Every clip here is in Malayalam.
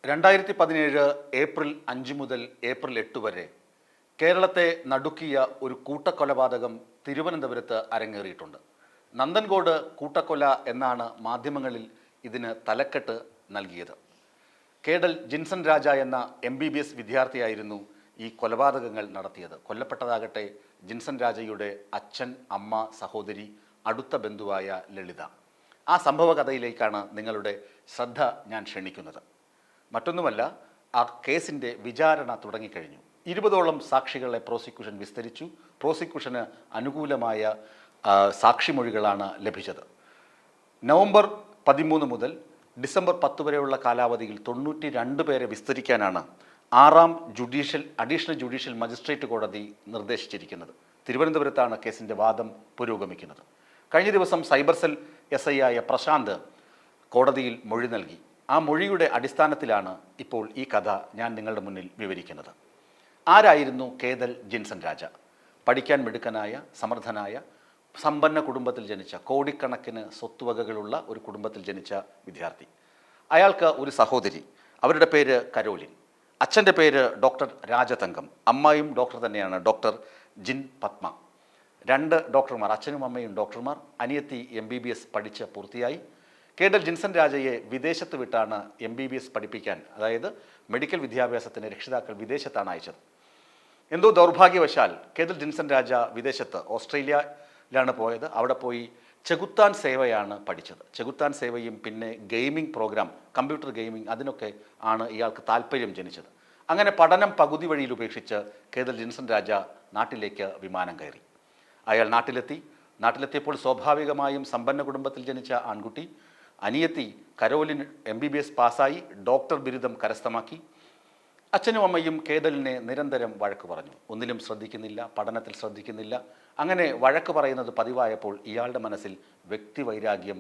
2017 ഏപ്രിൽ 5 മുതൽ ഏപ്രിൽ 8 വരെ കേരളത്തെ നടുക്കിയ ഒരു കൂട്ടക്കൊലപാതകം തിരുവനന്തപുരത്ത് അരങ്ങേറിയിട്ടുണ്ട്. നന്ദൻകോട് കൂട്ടക്കൊല എന്നാണ് മാധ്യമങ്ങളിൽ ഇതിന് തലക്കെട്ട് നൽകിയത്. കേഡൽ ജിൻസൺ രാജ എന്ന MBBS വിദ്യാർത്ഥിയായിരുന്നു ഈ കൊലപാതകങ്ങൾ നടത്തിയത്. കൊല്ലപ്പെട്ടതാകട്ടെ ജിൻസൺ രാജയുടെ അച്ഛൻ, അമ്മ, സഹോദരി, അടുത്ത ബന്ധുവായ ലളിത. ആ സംഭവ കഥയിലേക്കാണ് നിങ്ങളുടെ ശ്രദ്ധ ഞാൻ ക്ഷണിക്കുന്നത്. മറ്റൊന്നുമല്ല, ആ കേസിൻ്റെ വിചാരണ തുടങ്ങിക്കഴിഞ്ഞു. 20ഓളം സാക്ഷികളെ പ്രോസിക്യൂഷൻ വിസ്തരിച്ചു. പ്രോസിക്യൂഷന് അനുകൂലമായ സാക്ഷിമൊഴികളാണ് ലഭിച്ചത്. നവംബർ 13 മുതൽ ഡിസംബർ 10 വരെയുള്ള കാലാവധിയിൽ 92 പേരെ വിസ്തരിക്കാനാണ് 6ാം അഡീഷണൽ ജുഡീഷ്യൽ മജിസ്ട്രേറ്റ് കോടതി നിർദ്ദേശിച്ചിരിക്കുന്നത്. തിരുവനന്തപുരത്താണ് കേസിൻ്റെ വാദം പുരോഗമിക്കുന്നത്. കഴിഞ്ഞ ദിവസം സൈബർ സെൽ SI ആയ പ്രശാന്ത് കോടതിയിൽ മൊഴി നൽകി. ആ മൊഴിയുടെ അടിസ്ഥാനത്തിലാണ് ഇപ്പോൾ ഈ കഥ ഞാൻ നിങ്ങളുടെ മുന്നിൽ വിവരിക്കുന്നത്. ആരായിരുന്നു കേഡൽ ജിൻസൺ രാജ? പഠിക്കാൻ മിടുക്കനായ, സമർത്ഥനായ, സമ്പന്ന കുടുംബത്തിൽ ജനിച്ച, കോടിക്കണക്കിന് സ്വത്തുവകകളുള്ള ഒരു കുടുംബത്തിൽ ജനിച്ച വിദ്യാർത്ഥി. അയാൾക്ക് ഒരു സഹോദരി, അവരുടെ പേര് കരോലിൻ. അച്ഛൻ്റെ പേര് ഡോക്ടർ രാജതങ്കം. അമ്മയും ഡോക്ടർ തന്നെയാണ്, ഡോക്ടർ ജിൻ പത്മ. 2 ഡോക്ടർമാർ, അച്ഛനും അമ്മയും ഡോക്ടർമാർ. അനിയത്തി MBBS പഠിച്ച് പൂർത്തിയായി. കേഡൽ ജിൻസൺ രാജയെ വിദേശത്ത് വിട്ടാണ് MBBS പഠിപ്പിക്കാൻ, അതായത് മെഡിക്കൽ വിദ്യാഭ്യാസത്തിന് രക്ഷിതാക്കൾ വിദേശത്താണ് അയച്ചത്. എന്തോ ദൗർഭാഗ്യവശാൽ കേഡൽ ജിൻസൺ രാജ വിദേശത്ത് ഓസ്ട്രേലിയയിലാണ് പോയത്. അവിടെ പോയി ചെകുത്താൻ സേവയാണ് പഠിച്ചത്. ചെകുത്താൻ സേവയും പിന്നെ ഗെയിമിംഗ് പ്രോഗ്രാം, കമ്പ്യൂട്ടർ ഗെയിമിംഗ്, അതിനൊക്കെ ആണ് ഇയാൾക്ക് താല്പര്യം ജനിച്ചത്. അങ്ങനെ പഠനം പകുതി വഴിയിൽ ഉപേക്ഷിച്ച് കേഡൽ ജിൻസൺ രാജ നാട്ടിലേക്ക് വിമാനം കയറി. അയാൾ നാട്ടിലെത്തിയപ്പോൾ സ്വാഭാവികമായും സമ്പന്ന കുടുംബത്തിൽ ജനിച്ച ആൺകുട്ടി. അനിയത്തി കരോലിൻ MBBS പാസ്സായി, ഡോക്ടർ ബിരുദം കരസ്ഥമാക്കി. അച്ഛനും അമ്മയും കേഡലിനെ നിരന്തരം വഴക്ക് പറഞ്ഞു. ഒന്നിലും ശ്രദ്ധിക്കുന്നില്ല, പഠനത്തിൽ ശ്രദ്ധിക്കുന്നില്ല. അങ്ങനെ വഴക്ക് പറയുന്നത് പതിവായപ്പോൾ ഇയാളുടെ മനസ്സിൽ വ്യക്തിവൈരാഗ്യം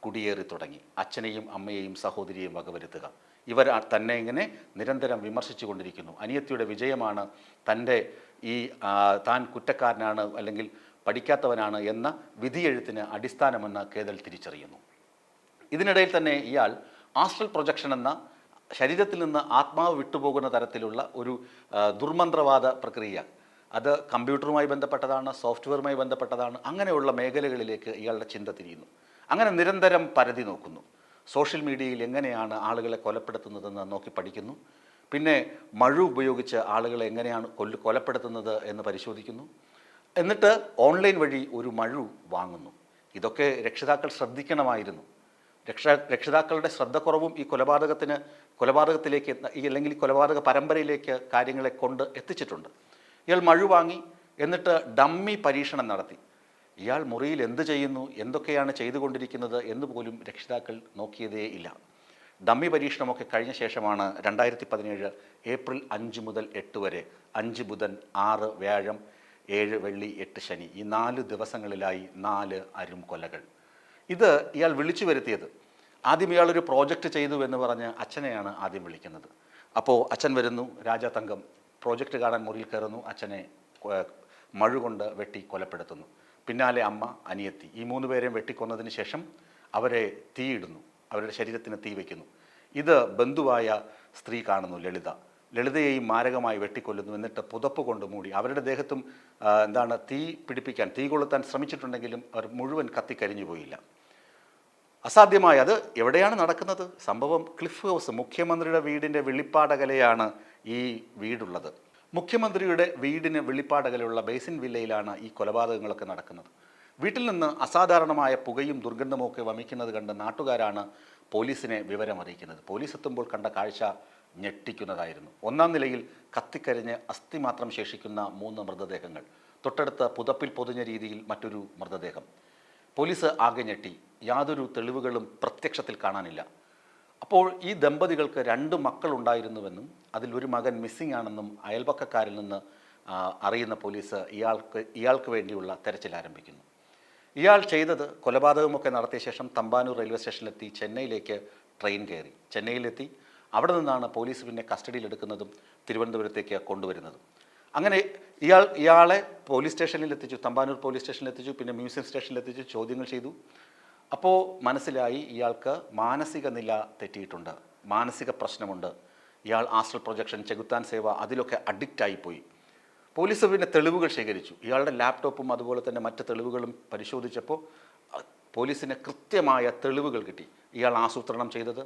കുടിയേറി തുടങ്ങി. അച്ഛനെയും അമ്മയെയും സഹോദരിയെയും വകവരുത്തുക. ഇവർ തന്നെ ഇങ്ങനെ നിരന്തരം വിമർശിച്ചു കൊണ്ടിരിക്കുന്നു. അനിയത്തിയുടെ വിജയമാണ് താൻ കുറ്റക്കാരനാണ് അല്ലെങ്കിൽ പഠിക്കാത്തവനാണ് എന്ന വിധിയെഴുത്തിന് അടിസ്ഥാനമെന്ന് കേഡൽ തിരിച്ചറിയുന്നു. ഇതിനിടയിൽ തന്നെ ഇയാൾ ആസ്ട്രൽ പ്രൊജക്ഷൻ എന്ന ശരീരത്തിൽ നിന്ന് ആത്മാവ് വിട്ടുപോകുന്ന തരത്തിലുള്ള ഒരു ദുർമന്ത്രവാദ പ്രക്രിയ, അത് കമ്പ്യൂട്ടറുമായി ബന്ധപ്പെട്ടതാണ്, സോഫ്റ്റ്വെയറുമായി ബന്ധപ്പെട്ടതാണ്. അങ്ങനെയുള്ള മേഖലകളിലേക്ക് ഇയാളുടെ ചിന്ത തിരിയുന്നു. അങ്ങനെ നിരന്തരം പരതി നോക്കുന്നു. സോഷ്യൽ മീഡിയയിൽ എങ്ങനെയാണ് ആളുകളെ കൊലപ്പെടുത്തുന്നതെന്ന് നോക്കി പഠിക്കുന്നു. പിന്നെ മഴു ഉപയോഗിച്ച് ആളുകളെ എങ്ങനെയാണ് കൊലപ്പെടുത്തുന്നത് എന്ന് പരിശോധിക്കുന്നു. എന്നിട്ട് ഓൺലൈൻ വഴി ഒരു മഴു വാങ്ങുന്നു. ഇതൊക്കെ രക്ഷിതാക്കൾ ശ്രദ്ധിക്കണമായിരുന്നു. രക്ഷിതാക്കളുടെ ശ്രദ്ധക്കുറവും ഈ കൊലപാതകത്തിലേക്ക് അല്ലെങ്കിൽ കൊലപാതക പരമ്പരയിലേക്ക് കാര്യങ്ങളെ കൊണ്ട് എത്തിച്ചിട്ടുണ്ട്. ഇയാൾ മഴു വാങ്ങി, എന്നിട്ട് ഡമ്മി പരീക്ഷണം നടത്തി. ഇയാൾ മുറിയിൽ എന്ത് ചെയ്യുന്നു, എന്തൊക്കെയാണ് ചെയ്തുകൊണ്ടിരിക്കുന്നത് എന്ന് പോലും രക്ഷിതാക്കൾ നോക്കിയതേ ഇല്ല. ഡമ്മി പരീക്ഷണമൊക്കെ കഴിഞ്ഞ ശേഷമാണ് 2017 ഏപ്രിൽ 5 മുതൽ 8 വരെ 5 ബുധൻ, 6 വ്യാഴം, 7 വെള്ളി, 8 ശനി, ഈ 4 ദിവസങ്ങളിലായി 4 അരും കൊലകൾ. ഇത് ഇയാൾ വിളിച്ചു വരുത്തിയത്. ആദ്യം ഇയാളൊരു പ്രോജക്റ്റ് ചെയ്തു എന്ന് പറഞ്ഞ് അച്ഛനെയാണ് ആദ്യം വിളിക്കുന്നത്. അപ്പോൾ അച്ഛൻ വരുന്നു, രാജതങ്കം പ്രോജക്റ്റ് കാണാൻ മുറിയിൽ കയറുന്നു. അച്ഛനെ മഴുകൊണ്ട് വെട്ടി കൊലപ്പെടുത്തുന്നു. പിന്നാലെ അമ്മ, അനിയത്തി, ഈ 3 പേരെയും വെട്ടിക്കൊന്നതിന് ശേഷം അവരെ തീയിടുന്നു, അവരുടെ ശരീരത്തിന് തീ വയ്ക്കുന്നു. ഇത് ബന്ധുവായ സ്ത്രീ കാണുന്നു, ലളിതയെയും മാരകമായി വെട്ടിക്കൊല്ലുന്നു. എന്നിട്ട് പുതപ്പ് കൊണ്ട് മൂടി. അവരുടെ ദേഹത്തും തീ കൊളുത്താൻ ശ്രമിച്ചിട്ടുണ്ടെങ്കിലും അവർ മുഴുവൻ കത്തിക്കരിഞ്ഞു പോയില്ല. അസാധ്യമായ അത് എവിടെയാണ് നടക്കുന്നത്? സംഭവം ക്ലിഫ് ഹൗസ്, മുഖ്യമന്ത്രിയുടെ വീടിൻ്റെ വെളിപ്പാടകലയാണ് ഈ വീടുള്ളത്. മുഖ്യമന്ത്രിയുടെ വീടിന് വെളിപ്പാടകലുള്ള ബേസിൻ വില്ലയിലാണ് ഈ കൊലപാതകങ്ങളൊക്കെ നടക്കുന്നത്. വീട്ടിൽ നിന്ന് അസാധാരണമായ പുകയും ദുർഗന്ധമൊക്കെ വമിക്കുന്നത് കണ്ട് നാട്ടുകാരാണ് പോലീസിനെ വിവരമറിയിക്കുന്നത്. പോലീസ് എത്തുമ്പോൾ കണ്ട കാഴ്ച ഞെട്ടിക്കുന്നതായിരുന്നു. 1ാം നിലയിൽ കത്തിക്കരിഞ്ഞ് അസ്ഥി മാത്രം ശേഷിക്കുന്ന 3 മൃതദേഹങ്ങൾ, തൊട്ടടുത്ത് പുതപ്പിൽ പൊതിഞ്ഞ രീതിയിൽ മറ്റൊരു മൃതദേഹം. പോലീസ് ആകെ ഞെട്ടി. യാതൊരു തെളിവുകളും പ്രത്യക്ഷത്തിൽ കാണാനില്ല. അപ്പോൾ ഈ ദമ്പതികൾക്ക് 2 മക്കളുണ്ടായിരുന്നുവെന്നും അതിൽ ഒരു മകൻ മിസ്സിംഗ് ആണെന്നും അയൽപക്കക്കാരിൽ നിന്ന് അറിയുന്ന പോലീസ് ഇയാൾക്ക് വേണ്ടിയുള്ള തെരച്ചിൽ ആരംഭിക്കുന്നു. ഇയാൾ ചെയ്തത്, കൊലപാതകമൊക്കെ നടത്തിയ ശേഷം തമ്പാനൂർ റെയിൽവേ സ്റ്റേഷനിലെത്തി ചെന്നൈയിലേക്ക് ട്രെയിൻ കയറി. ചെന്നൈയിലെത്തി അവിടെ നിന്നാണ് പോലീസ് പിന്നെ കസ്റ്റഡിയിലെടുക്കുന്നതും തിരുവനന്തപുരത്തേക്ക് കൊണ്ടുവരുന്നതും. അങ്ങനെ ഇയാളെ പോലീസ് സ്റ്റേഷനിൽ എത്തിച്ചു, തമ്പാനൂർ പോലീസ് സ്റ്റേഷനിൽ എത്തിച്ചു, പിന്നെ മ്യൂസിയം സ്റ്റേഷനിൽ എത്തിച്ചു, ചോദ്യങ്ങൾ ചെയ്തു. അപ്പോൾ മനസ്സിലായി ഇയാൾക്ക് മാനസിക നില തെറ്റിയിട്ടുണ്ട്. മാനസിക പ്രശ്നമുണ്ട്, ഇയാൾ ആസ്ട്രൽ പ്രൊജക്ഷൻ, ചെകുത്താൻ സേവ അതിലൊക്കെ അഡിക്റ്റായിപ്പോയി. പോലീസ് പിന്നെ തെളിവുകൾ ശേഖരിച്ചു. ഇയാളുടെ ലാപ്ടോപ്പും അതുപോലെ തന്നെ മറ്റ് തെളിവുകളും പരിശോധിച്ചപ്പോൾ പോലീസിന് കൃത്യമായ തെളിവുകൾ കിട്ടി ഇയാൾ ആസൂത്രണം ചെയ്തത്.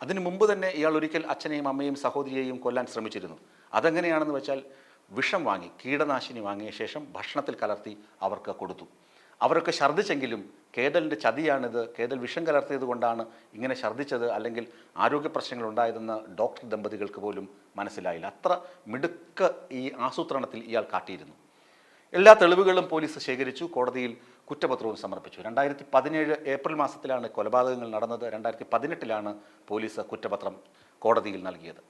അതിനു മുമ്പ് തന്നെ ഇയാൾ ഒരിക്കൽ അച്ഛനെയും അമ്മയും സഹോദരിയെയും കൊല്ലാൻ ശ്രമിച്ചിരുന്നു. അതെങ്ങനെയാണെന്ന് വെച്ചാൽ വിഷം വാങ്ങി, കീടനാശിനി വാങ്ങിയ ശേഷം ഭക്ഷണത്തിൽ കലർത്തി അവർക്ക് കൊടുത്തു. അവരൊക്കെ ഛർദ്ദിച്ചെങ്കിലും കേതലിൻ്റെ ചതിയാണിത്, കേതൽ വിഷം കലർത്തിയത് കൊണ്ടാണ് ഇങ്ങനെ ഛർദ്ദിച്ചത്, അല്ലെങ്കിൽ ആരോഗ്യ പ്രശ്നങ്ങൾ ഉണ്ടായതെന്ന് ഡോക്ടർ ദമ്പതികൾക്ക് പോലും മനസ്സിലായില്ല. അത്ര മിടുക്ക് ഈ ആസൂത്രണത്തിൽ ഇയാൾ കാട്ടിയിരുന്നു. എല്ലാ തെളിവുകളും പോലീസ് ശേഖരിച്ചു, കോടതിയിൽ കുറ്റപത്രവും സമർപ്പിച്ചു. 2017 ഏപ്രിൽ മാസത്തിലാണ് കൊലപാതകങ്ങൾ നടന്നത്. 2018 പോലീസ് കുറ്റപത്രം കോടതിയിൽ നൽകിയത്.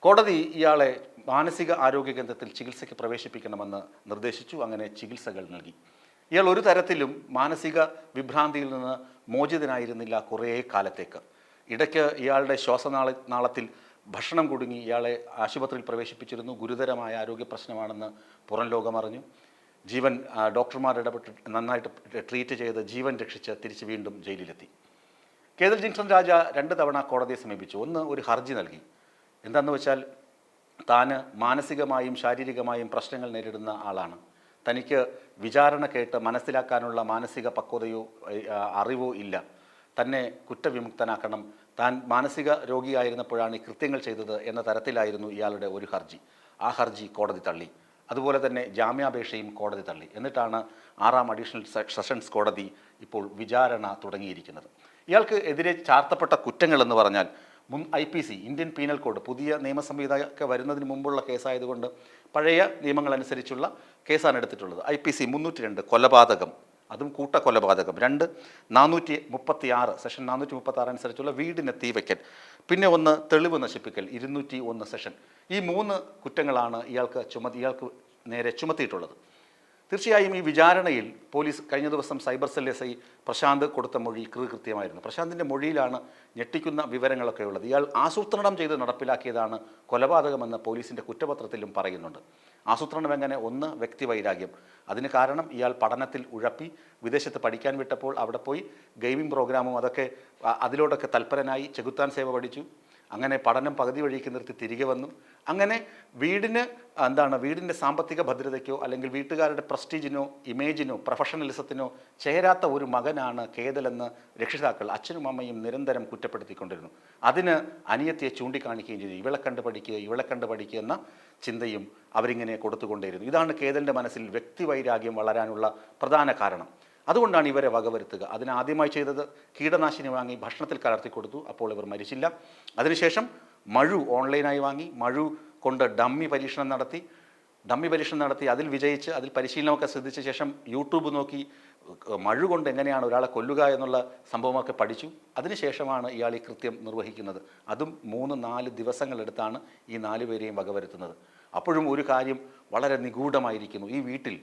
കോടതി ഇയാളെ മാനസിക ആരോഗ്യ കേന്ദ്രത്തിൽ ചികിത്സയ്ക്ക് പ്രവേശിപ്പിക്കണമെന്ന് നിർദ്ദേശിച്ചു. അങ്ങനെ ചികിത്സകൾ നൽകി. ഇയാൾ ഒരു തരത്തിലും മാനസിക വിഭ്രാന്തിയിൽ നിന്ന് മോചിതനായിരുന്നില്ല കുറേ കാലത്തേക്ക്. ഇടയ്ക്ക് ഇയാളുടെ ശ്വാസനാളത്തിൽ ഭക്ഷണം കുടുങ്ങി ഇയാളെ ആശുപത്രിയിൽ പ്രവേശിപ്പിച്ചിരുന്നു. ഗുരുതരമായ ആരോഗ്യ പ്രശ്നമാണെന്ന് പുറം ലോകമറിഞ്ഞു. ഡോക്ടർമാർ ഇടപെട്ട് നന്നായിട്ട് ട്രീറ്റ് ചെയ്ത് ജീവൻ രക്ഷിച്ച് തിരിച്ച് വീണ്ടും ജയിലിലെത്തി. കേതൽ ജിൻസൺ രാജ 2 തവണ കോടതിയെ സമീപിച്ചു. ഒന്ന്, ഒരു ഹർജി നൽകി. എന്താണെന്ന് വെച്ചാൽ താന് മാനസികമായും ശാരീരികമായും പ്രശ്നങ്ങൾ നേരിടുന്ന ആളാണ്. തനിക്ക് വിചാരണ കേട്ട് മനസ്സിലാക്കാനുള്ള മാനസിക പക്വതയോ അറിവോ ഇല്ല. തന്നെ കുറ്റവിമുക്തനാക്കണം, താൻ മാനസിക രോഗിയായിരുന്നപ്പോഴാണ് ഈ കൃത്യങ്ങൾ ചെയ്തത് എന്ന തരത്തിലായിരുന്നു ഇയാളുടെ ഒരു ഹർജി. ആ ഹർജി കോടതി തള്ളി. അതുപോലെ തന്നെ ജാമ്യാപേക്ഷയും കോടതി തള്ളി. എന്നിട്ടാണ് 6ാം അഡീഷണൽ സെഷൻസ് കോടതി ഇപ്പോൾ വിചാരണ തുടങ്ങിയിരിക്കുന്നത്. ഇയാൾക്ക് എതിരെ ചാർത്തപ്പെട്ട കുറ്റങ്ങളെന്ന് പറഞ്ഞാൽ IPC, ഇന്ത്യൻ പീനൽ കോഡ്, പുതിയ നിയമസംഹിതയൊക്കെ വരുന്നതിന് മുമ്പുള്ള കേസായതുകൊണ്ട് പഴയ നിയമങ്ങളനുസരിച്ചുള്ള കേസാണ് എടുത്തിട്ടുള്ളത്. IPC 302 കൊലപാതകം, അതും കൂട്ടക്കൊലപാതകം. 2 436 സെഷൻ 436 അനുസരിച്ചുള്ള വീടിന് തീവയ്ക്കൽ. പിന്നെ 1 തെളിവ് നശിപ്പിക്കൽ 201 സെഷൻ. ഈ 3 കുറ്റങ്ങളാണ് ഇയാൾക്ക് നേരെ ചുമത്തിയിട്ടുള്ളത്. തീർച്ചയായും ഈ വിചാരണയിൽ പോലീസ് കഴിഞ്ഞ ദിവസം സൈബർ സെൽ SI പ്രശാന്ത് കൊടുത്ത മൊഴി കൃത്യമായിരുന്നു. പ്രശാന്തിൻ്റെ മൊഴിയിലാണ് ഞെട്ടിക്കുന്ന വിവരങ്ങളൊക്കെ ഉള്ളത്. ഇയാൾ ആസൂത്രണം ചെയ്ത് നടപ്പിലാക്കിയതാണ് കൊലപാതകമെന്ന് പോലീസിൻ്റെ കുറ്റപത്രത്തിലും പറയുന്നുണ്ട്. ആസൂത്രണം എങ്ങനെ? 1, വ്യക്തിവൈരാഗ്യം. അതിന് കാരണം ഇയാൾ പഠനത്തിൽ ഉഴപ്പി വിദേശത്ത് പഠിക്കാൻ വിട്ടപ്പോൾ അവിടെ പോയി ഗെയിമിംഗ് പ്രോഗ്രാമും അതിലോടൊക്കെ തൽപരനായി ചെകുത്താൻ സേവ പഠിച്ചു. അങ്ങനെ പഠനം പകുതി വഴിക്ക് നിർത്തി തിരികെ വന്നു. അങ്ങനെ വീടിൻ്റെ സാമ്പത്തിക ഭദ്രതയ്ക്കോ അല്ലെങ്കിൽ വീട്ടുകാരുടെ പ്രസ്റ്റീജിനോ ഇമേജിനോ പ്രൊഫഷണലിസത്തിനോ ചേരാത്ത ഒരു മകനാണ് കേതലെന്ന് രക്ഷിതാക്കൾ അച്ഛനും അമ്മയും നിരന്തരം കുറ്റപ്പെടുത്തിക്കൊണ്ടിരുന്നു. അതിന് അനിയത്തിയെ ചൂണ്ടിക്കാണിക്കുകയും ചെയ്തു. ഇവളെ കണ്ട് പഠിക്കുക എന്ന ചിന്തയും അവരിങ്ങനെ കൊടുത്തുകൊണ്ടേയിരുന്നു. ഇതാണ് കേതലിൻ്റെ മനസ്സിൽ വ്യക്തിവൈരാഗ്യം വളരാനുള്ള പ്രധാന കാരണം. അതുകൊണ്ടാണ് ഇവരെ വകവരുത്തുക. അതിനാദ്യമായി ചെയ്തത് കീടനാശിനി വാങ്ങി ഭക്ഷണത്തിൽ കലർത്തി കൊടുത്തു. അപ്പോൾ ഇവർ മരിച്ചില്ല. അതിനുശേഷം മഴു ഓൺലൈനായി വാങ്ങി, മഴു കൊണ്ട് ഡമ്മി പരീക്ഷണം നടത്തി അതിൽ വിജയിച്ച് അതിൽ പരിശീലനമൊക്കെ ശ്രദ്ധിച്ച ശേഷം യൂട്യൂബ് നോക്കി മഴു കൊണ്ട് എങ്ങനെയാണ് ഒരാളെ കൊല്ലുക എന്നുള്ള സംഭവമൊക്കെ പഠിച്ചു. അതിനുശേഷമാണ് ഇയാൾ ഈ കൃത്യം നിർവഹിക്കുന്നത്. അതും 3-4 ദിവസങ്ങളെടുത്താണ് ഈ 4 പേരെയും വകവരുത്തുന്നത്. അപ്പോഴും ഒരു കാര്യം വളരെ നിഗൂഢമായിരിക്കുന്നു. ഈ വീട്ടിൽ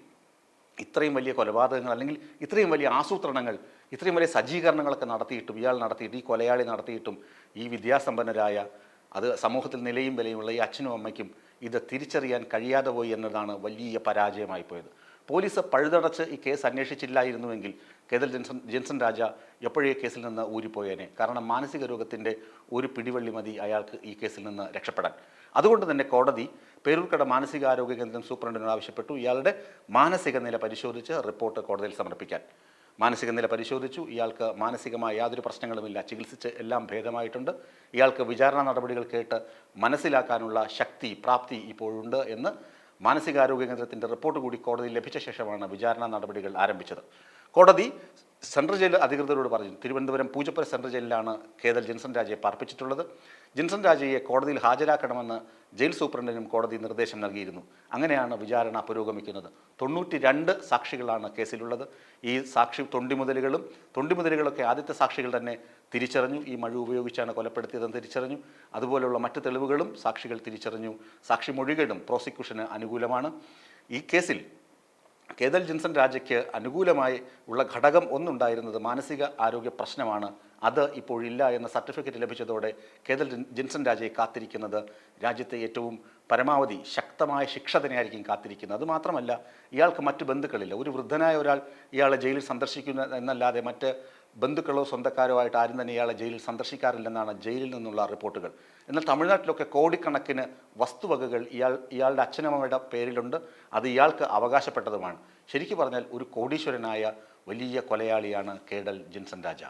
ഇത്രയും വലിയ കൊലപാതകങ്ങൾ അല്ലെങ്കിൽ ഇത്രയും വലിയ ആസൂത്രണങ്ങൾ, ഇത്രയും വലിയ സജ്ജീകരണങ്ങളൊക്കെ ഈ കൊലയാളി നടത്തിയിട്ടും ഈ വിദ്യാസമ്പന്നരായ സമൂഹത്തിൽ നിലയും വിലയുമുള്ള ഈ അച്ഛനും അമ്മയ്ക്കും ഇത് തിരിച്ചറിയാൻ കഴിയാതെ പോയി എന്നതാണ് വലിയ പരാജയമായി പോയത്. പോലീസ് പഴുതടച്ച് ഈ കേസ് അന്വേഷിച്ചില്ലായിരുന്നുവെങ്കിൽ കേതൽ ജിൻസൺ രാജ എപ്പോഴേ കേസിൽ നിന്ന് ഊരിപ്പോയേനെ. കാരണം മാനസിക രോഗത്തിൻ്റെ ഒരു പിടിവള്ളി മതി അയാൾക്ക് ഈ കേസിൽ നിന്ന് രക്ഷപ്പെടാൻ. അതുകൊണ്ട് തന്നെ കോടതി പേരൂർക്കട മാനസികാരോഗ്യ കേന്ദ്രം സൂപ്രണ്ടിനോട് ആവശ്യപ്പെട്ടു ഇയാളുടെ മാനസിക നില പരിശോധിച്ച് റിപ്പോർട്ട് കോടതിയിൽ സമർപ്പിക്കാൻ. മാനസിക നില പരിശോധിച്ചു. ഇയാൾക്ക് മാനസികമായ യാതൊരു പ്രശ്നങ്ങളുമില്ല, ചികിത്സിച്ച് എല്ലാം ഭേദമായിട്ടുണ്ട്. ഇയാൾക്ക് വിചാരണ നടപടികൾ കേട്ട് മനസ്സിലാക്കാനുള്ള പ്രാപ്തി ഇപ്പോഴുണ്ട് എന്ന് മാനസികാരോഗ്യ കേന്ദ്രത്തിൻ്റെ റിപ്പോർട്ട് കൂടി കോടതിയിൽ ലഭിച്ച ശേഷമാണ് വിചാരണ നടപടികൾ ആരംഭിച്ചത്. കോടതി സെൻട്രൽ ജയിൽ അധികൃതരോട് പറഞ്ഞു, തിരുവനന്തപുരം പൂജപ്പുര സെൻട്രൽ ജയിലിലാണ് കേതൽ ജിൻസൺ രാജയെ പാർപ്പിച്ചിട്ടുള്ളത്. ജിൻസൺ രാജയെ കോടതിയിൽ ഹാജരാക്കണമെന്ന് ജയിൽ സൂപ്രണ്ടിനും കോടതി നിർദ്ദേശം നൽകിയിരുന്നു. അങ്ങനെയാണ് വിചാരണ പുരോഗമിക്കുന്നത്. 92 സാക്ഷികളാണ് കേസിലുള്ളത്. ഈ തൊണ്ടിമുതലുകളൊക്കെ ആദ്യത്തെ സാക്ഷികൾ തന്നെ തിരിച്ചറിഞ്ഞു. ഈ മഴ ഉപയോഗിച്ചാണ് കൊലപ്പെടുത്തിയതെന്ന് തിരിച്ചറിഞ്ഞു. അതുപോലെയുള്ള മറ്റ് തെളിവുകളും സാക്ഷികൾ തിരിച്ചറിഞ്ഞു. സാക്ഷിമൊഴികളും പ്രോസിക്യൂഷന് അനുകൂലമാണ്. ഈ കേസിൽ കേതൽ ജിൻസൺ രാജയ്ക്ക് അനുകൂലമായി ഉള്ള ഘടകം ഒന്നുണ്ടായിരുന്നത് മാനസിക ആരോഗ്യ പ്രശ്നമാണ്. അത് ഇപ്പോഴില്ല എന്ന സർട്ടിഫിക്കറ്റ് ലഭിച്ചതോടെ കേതൽ ജിൻസൺ രാജയെ കാത്തിരിക്കുന്നത് രാജ്യത്തെ ഏറ്റവും പരമാവധി ശക്തമായ ശിക്ഷ തന്നെയായിരിക്കും കാത്തിരിക്കുന്നത്. അതുമാത്രമല്ല, ഇയാൾക്ക് മറ്റ് ബന്ധുക്കളില്ല. ഒരു വൃദ്ധനായ ഒരാൾ ഇയാളെ ജയിലിൽ സന്ദർശിക്കുന്ന എന്നല്ലാതെ മറ്റ് ബന്ധുക്കളോ സ്വന്തക്കാരോ ആയിട്ട് ആരും തന്നെ ഇയാളെ ജയിലിൽ സന്ദർശിക്കാറില്ലെന്നാണ് ജയിലിൽ നിന്നുള്ള റിപ്പോർട്ടുകൾ. എന്നാൽ തമിഴ്നാട്ടിലൊക്കെ കോടിക്കണക്കിന് വസ്തുവകകൾ ഇയാളുടെ അച്ഛനമ്മയുടെ പേരിലുണ്ട്. അത് ഇയാൾക്ക് അവകാശപ്പെട്ടതുമാണ്. ശരിക്കു പറഞ്ഞാൽ ഒരു കോടീശ്വരനായ വലിയ കൊലയാളിയാണ് കേഡൽ ജിൻസൺ രാജ.